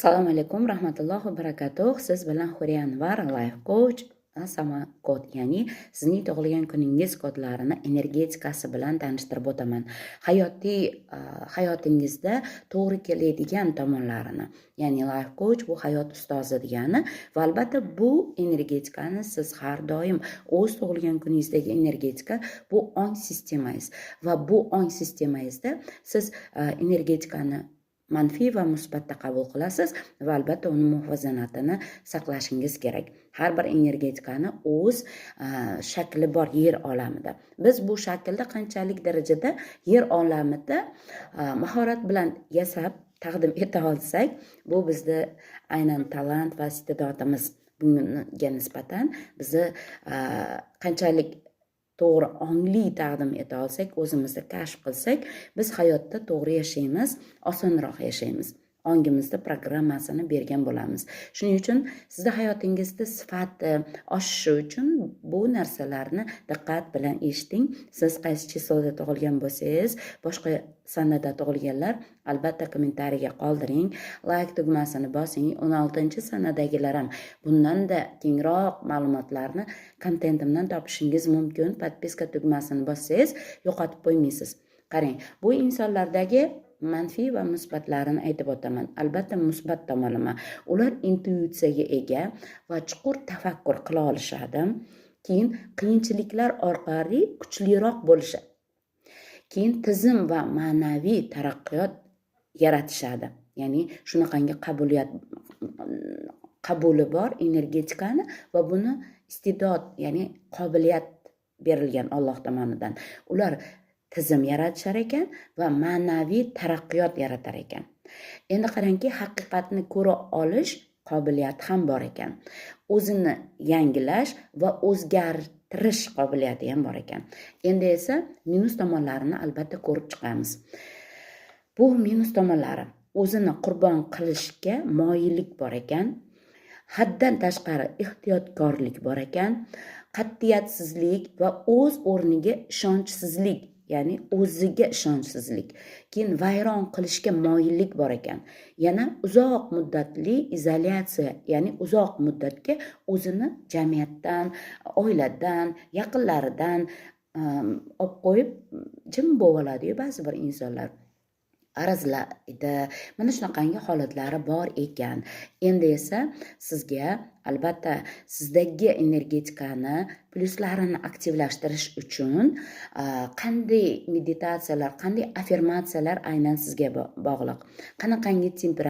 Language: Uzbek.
Assalomu alaykum, rahmatullohi va barakatuh. Siz bilan Huriya Anvar, life coach, sama kod, ya'ni sizning tug'ilgan kuningiz kodlarini energetikasi bilan tanishtirib o'taman. Hayotingizda to'g'ri keladigan tomonlarini, ya'ni life coach bu hayot ustozi degani va albatta bu energetikani siz har doim o'z tug'ilgan kuningizdagi energetika bu ong sistemangiz va bu ong sistemangizda siz energetikani manfiy va musbatda qabul qilasiz va albatta uni muvozanatini saqlashingiz kerak. Har bir energetikani o'z shakli bor yer olamida. Biz bu shaklda qanchalik darajada yer olamida mahorat bilan yasab taqdim eta olsak, bu bizda aynan talant va iste'dodimiz. Bunga nisbatan bizni qanchalik to'g'ri ongli taqdim eta olsak, o'zimizni kashf qilsak, biz hayotda to'g'ri yashaymiz, osonroq yashaymiz. Ongimizda programmasini bergan bo'lamiz. Shuning uchun sizda hayotingizda sifati oshishi uchun bu narsalarni diqqat bilan eshiting. Siz qaysi chislada tug'ilgan bo'lsangiz, boshqa sanada tug'ilganlar albatta kommentariyaga qoldiring, like tugmasini bosing. 16-sanadagilar ham bundan-da kengroq ma'lumotlarni kontentimdan topishingiz mumkin. Podpiska tugmasini bossangiz yo'qotib qo'ymaysiz. Qarang, bu insonlardagi manfiy va musbatlarini aytib o'taman. Albatta musbat tomonlama. Ular intuitsiyaga ega va chuqur tafakkur qila olishadi. Keyin qiyinchiliklar orqali kuchliroq bo'lishadi. Keyin tizim va ma'naviy taraqqiyot yaratishadi. Ya'ni shunaqangi qabuli bor energetikani va buni iste'dod, ya'ni qobiliyat berilgan Alloh tomonidan. Ular tizim yaratishar ekan va ma'naviy taraqqiyot yaratar ekan. Endi qarangki, haqiqatni ko'ra olish qobiliyati ham bor ekan. O'zini yangilash va o'zgartirish qobiliyati ham bor ekan. Endi esa minus tomonlarini albatta ko'rib chiqamiz. Bu minus tomonlari: o'zini qurbon qilishga moyillik bor ekan, haddan tashqari ehtiyotkorlik bor ekan, qat'iyatsizlik va o'z o'rniga ishonchsizlik, ya'ni o'ziga ishonchsizlik, keyin vayron qilishga moyillik bor ekan. Yana uzoq muddatli izolyatsiya, ya'ni uzoq muddatga o'zini jamiyatdan, oiladan, yaqinlaridan olib qo'yib jim bo'lib oladi ba'zi bir insonlar. Arazlaydi. Mana shunaqangi holatlari bor ekan. Endi esa sizga albatta sizdagi energetikani plyuslarini aktivlashtirish uchun qanday meditatsiyalar, qanday affirmatsiyalar aynan sizga bog'liq. Qanaqangi temperatura